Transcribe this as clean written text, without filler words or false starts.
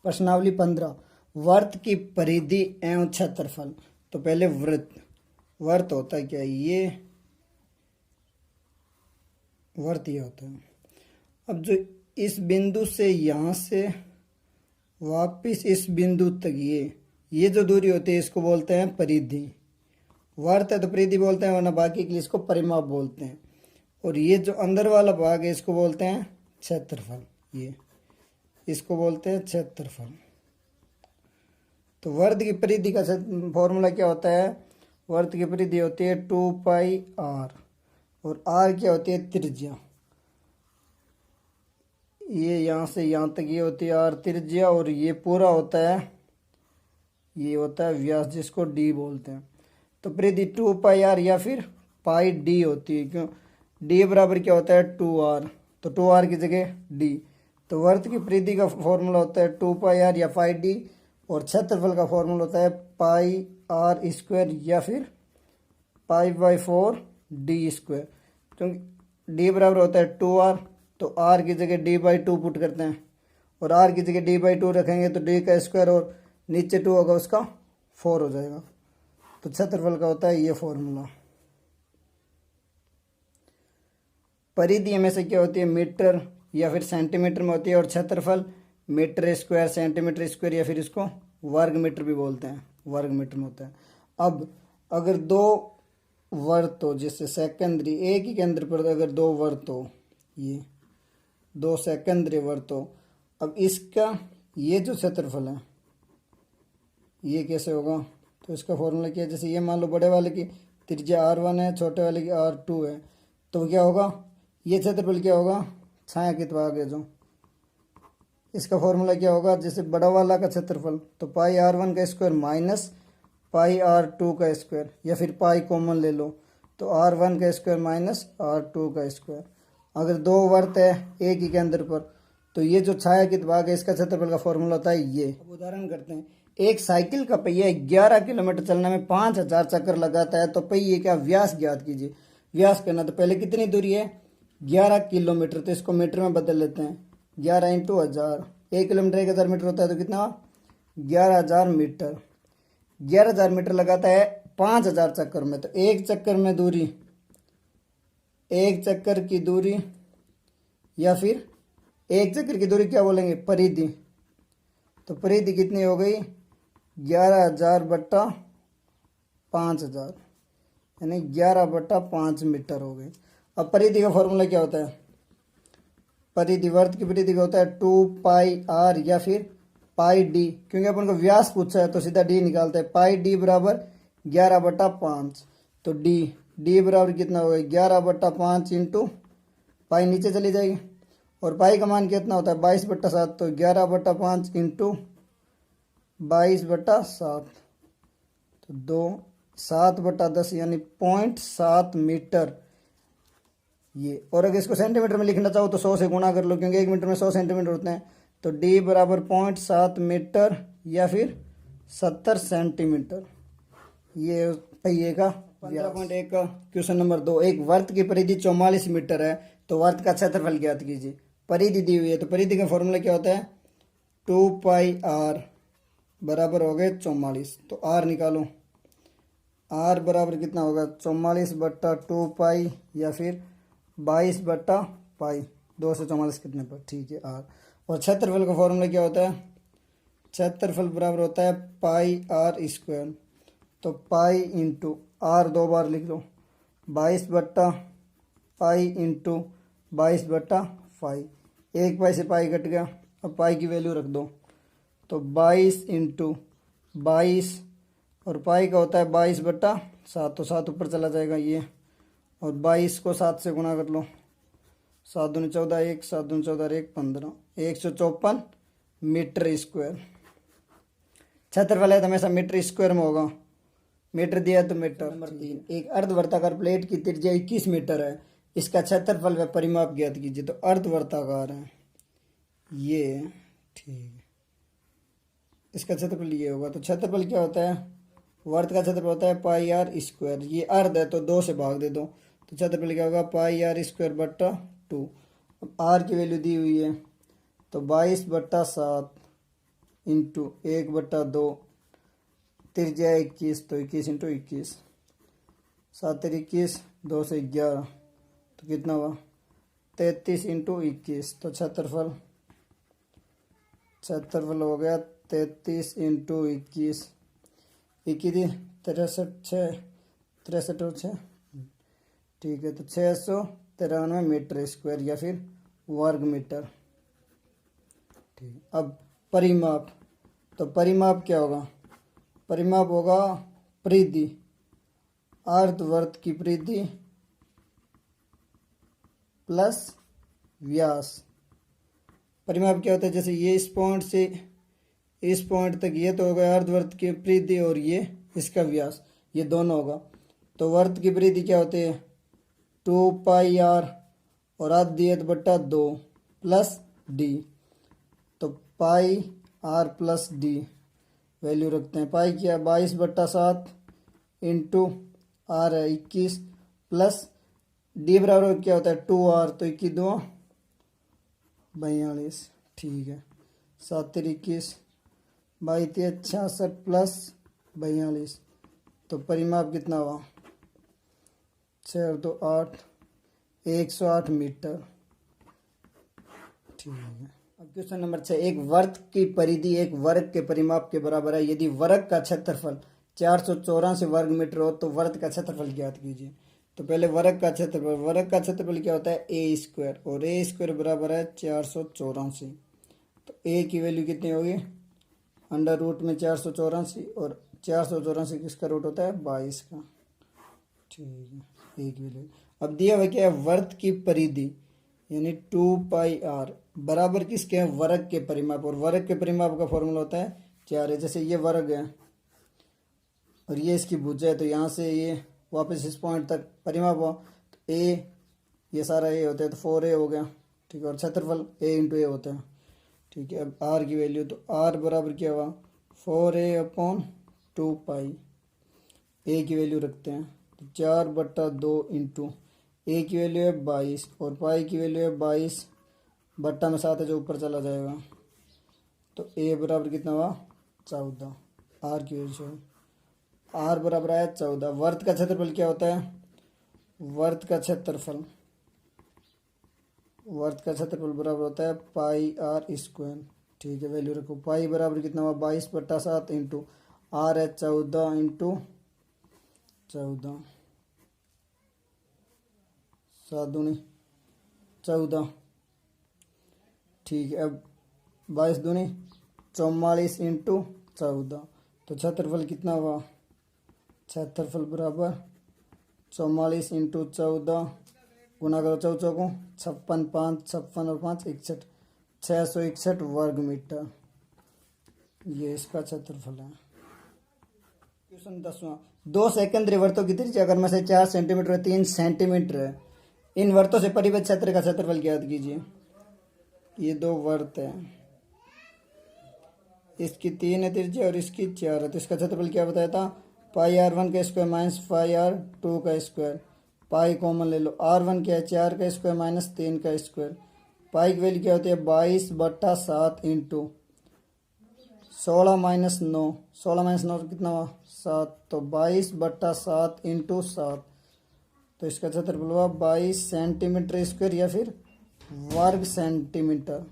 प्रश्नावली 15 वर्त की परिधि एवं क्षेत्रफल। तो पहले वर्त होता है क्या, ये वर्त ये होता है। अब जो इस बिंदु से यहाँ से वापिस इस बिंदु तक ये जो दूरी होती है इसको बोलते हैं परिधि। वर्त है तो परिधि बोलते हैं, वरना बाकी के लिए इसको परिमाप बोलते हैं। और ये जो अंदर वाला भाग है इसको बोलते हैं क्षेत्रफल। ये इसको बोलते हैं क्षेत्रफल। तो वर्त की परिधि का फॉर्मूला क्या होता है, वर्त की परिधि होती है 2πr और r क्या होती है त्रिज्या। ये यहाँ से यहाँ तक ये होती है r त्रिज्या, और ये पूरा होता है, ये होता है व्यास जिसको d बोलते हैं। तो परिधि 2πr या फिर πd होती है, क्यों d बराबर क्या होता है 2r, तो 2r की जगह d। तो वर्त की परिधि का फॉर्मूला होता है 2πr या πd, और क्षेत्रफल का फॉर्मूला होता है πr² या फिर π/4d²। क्योंकि d बराबर होता है 2r, तो r की जगह d/2 पुट करते हैं, और r की जगह d/2 रखेंगे तो d का स्क्वायर और नीचे 2 होगा उसका 4 हो जाएगा। तो क्षेत्रफल का होता है ये फॉर्मूला। परिधि हमेशा क्या होती है मीटर या फिर सेंटीमीटर में होती है, और क्षेत्रफल मीटर स्क्वायर, सेंटीमीटर स्क्वायर या फिर इसको वर्ग मीटर भी बोलते हैं, वर्ग मीटर में होता है। अब अगर दो वर्त हो, जैसे सेकेंडरी एक ही केंद्र पर अगर दो वर्त हो, ये दो सेकेंडरी वर्त हो, अब इसका ये जो क्षेत्रफल है ये कैसे होगा, तो इसका फॉर्मूला क्या है, जैसे ये मान लो बड़े वाले की त्रिज्या r1 है, छोटे वाले की r2 है, तो क्या होगा, ये क्षेत्रफल क्या होगा, छायांकित भाग है जो, इसका फॉर्मूला क्या होगा, जैसे बड़ा वाला का क्षेत्रफल तो πr1 का स्क्वायर माइनस πr2 का स्क्वायर, या फिर पाई कॉमन ले लो तो r1 का स्क्वायर माइनस r2 का स्क्वायर। अगर दो वर्त है एक ही केंद्र पर, तो ये जो छायांकित भाग है इसका क्षेत्रफल का फॉर्मूला होता है ये। अब उदाहरण करते हैं, एक साइकिल का पहिया 11 किलोमीटर चलने में 5000 चक्कर लगाता है, तो पहिए का व्यास ज्ञात कीजिए। व्यास करना तो पहले कितनी दूरी है 11 किलोमीटर, तो इसको मीटर में बदल लेते हैं, 11 × 1000, 1 किलोमीटर 1000 मीटर होता है, तो कितना 11000 मीटर। 11000 मीटर लगाता है 5000 चक्कर में, तो एक चक्कर में दूरी, एक चक्कर की दूरी या फिर एक चक्कर की दूरी क्या बोलेंगे परिधि। तो परिधि कितनी हो गई 11,000/5000, यानी 11/5 मीटर हो गई। अब परिधि का फॉर्मूला क्या होता है, परिधि वर्त की परिधि का होता है 2πr या फिर πd, क्योंकि अपन को व्यास पूछा है तो सीधा d निकालते हैं। πd बराबर 11/5, तो d बराबर कितना होगा 11/5 इंटू पाई नीचे चली जाएगी, और पाई का मान कितना होता है 22/7, तो 11/5 इंटू 22/7, तो 7/10 यानी 0.7 मीटर ये। और अगर इसको सेंटीमीटर में लिखना चाहो तो 100 से गुणा कर लो, क्योंकि 1 मीटर में 100 सेंटीमीटर होते हैं। तो d बराबर 0.7 मीटर या फिर 70 सेंटीमीटर, ये पहिए का 15.1 का क्वेश्चन नंबर 2। एक वर्त की परिधि 44 मीटर है, तो वर्त का क्षेत्रफल ज्ञात कीजिए। परिधि दी हुई है, तो परिधि का फॉर्मूला क्या होता है 2πr बराबर हो गए 44, तो r निकालो, r बराबर कितना होगा 44/2π या फिर 22/π, 2 से 44 कितने पर, ठीक है r। और क्षेत्रफल का फॉर्मूला क्या होता है, क्षेत्रफल बराबर होता है πr², तो पाई इंटू r 2 बार लिख लो, 22/π इंटू 22/π, एक पाई से पाई कट गया, अब पाई की वैल्यू रख दो, तो 22 इंटू 22, और पाई का होता है 22/7, तो 7 ऊपर चला जाएगा ये, और 22 को 7 से गुणा कर लो, 7 दूनी 14, 1 7 दूनी 14, 1 15, 154 मीटर स्क्वायर। क्षेत्रफल है तो हमेशा मीटर स्क्वायर में होगा, मीटर दिया तो मीटर। नंबर 3, एक अर्धवर्ताकार प्लेट की त्रिज्या 21 मीटर है, इसका क्षेत्रफल व परिमाप ज्ञात कीजिए। तो अर्धवर्ताकार है ये, ठीक, इसका क्षेत्रफल ये होगा। तो क्षेत्रफल क्या होता है, वर्त का क्षेत्रफल होता है πr², ये अर्ध है तो 2 से भाग दे दो, तो क्षेत्रफल क्या होगा πr²/2। अब r की वैल्यू दी हुई है, तो 22/7 इंटू 1/2, त्रिज्या 21, तो 21 इंटू 21, 7×21, 2 से 11, तो कितना हुआ 33 इंटू 21, तो क्षेत्रफल हो गया 33 इंटू 21, 21 63, 63 और 6, ठीक है, तो 693 मीटर स्क्वायर या फिर वर्ग मीटर। ठीक, अब परिमाप, तो परिमाप क्या होगा, परिमाप होगा परिधि, अर्धवर्त की परिधि प्लस व्यास। परिमाप क्या होता है, जैसे ये इस पॉइंट से इस पॉइंट तक ये तो होगा अर्धवर्त की परिधि और ये इसका व्यास, ये दोनों होगा। तो वर्त की परिधि क्या होती है 2πr और आधा/2 प्लस डी, तो πr प्लस डी वैल्यू रखते हैं। पाई क्या 22/7 इंटू आर है 21 प्लस डी बराबर क्या होता है 2r, तो 21×2 42, ठीक है, 7×21 22 66 प्लस 42, तो परिमाप कितना हुआ 6×2 8, 108 मीटर। ठीक है, अब क्वेश्चन नंबर 6, एक वर्ग की परिधि एक वर्ग के परिमाप के बराबर है यदि वर्ग का क्षेत्रफल 484 वर्ग मीटर हो तो वर्ग का क्षेत्रफल ज्ञात कीजिए। तो पहले वर्ग का क्षेत्रफल क्या होता है ए स्क्वायर, और ए स्क्वायर बराबर है 484, तो ए की वैल्यू कितनी होगी अंडर रूट में 484, और 484 किसका रूट होता है 22 का। ठीक है, ए की वैल्यू। अब दिया हुआ क्या है वर्ग की परिधि यानी 2πr बराबर किसके हैं वर्ग के परिमाप, और वर्ग के परिमाप का फॉर्मूला होता है 4 है। जैसे ये वर्ग है और ये इसकी भुजा है, तो यहाँ से ये वापस इस पॉइंट तक परिमाप हुआ, तो ए ये सारा ए होता है, तो 4a हो गया, ठीक है, और क्षेत्रफल a इंटू ए होता है। ठीक है, अब r की वैल्यू, तो r बराबर क्या हुआ 4a/2π, a की वैल्यू रखते हैं, तो 4/2 इंटू ए की वैल्यू है 22 और पाई की वैल्यू है 22 बट्टा में 7 है जो ऊपर चला जाएगा, तो ए बराबर कितना हुआ 14, आर की वैल्यू है आर बराबर आया 14। वर्त का क्षेत्रफल क्या होता है वर्त का क्षेत्रफल बराबर होता है πr स्क्वायर। ठीक है, वैल्यू रखो, पाई बराबर कितना हुआ 22/7 इंटू आर है 14 इंटू 14, 7×14, ठीक है, अब 22×2 44 इंटू 14, तो क्षेत्रफल कितना हुआ क्षेत्रफल बराबर 44 इंटू 14 गुना करो 14 को 56, 5 56 और 5 61, 661 वर्ग मीटर, ये इसका क्षेत्रफल है। क्वेश्चन 10वां, 2 सेकेंडरी वर्तों की त्रिज्या क्रम से 4 सेंटीमीटर और 3 सेंटीमीटर है, इन वर्तों से परिबद्ध क्षेत्र का क्षेत्रफल ज्ञात कीजिए। ये 2 वर्त है, इसकी 3 है त्रिज्या और इसकी 4 है, तो इसका क्षेत्रफल क्या बताया था πr1 का स्क्वायर माइनस πr2 का स्क्वायर, पाई कॉमन ले लो, r1 क्या है 4 का स्क्वायर माइनस 3 का स्क्वायर, पाई की वैल्यू क्या होती है 22/7 इंटू 16 माइनस 9, 16 माइनस 9 कितना हुआ 7, तो 22/7 इंटू 7, तो इसका क्षेत्रफल हुआ 22 सेंटीमीटर स्क्वायर या फिर वर्ग सेंटीमीटर।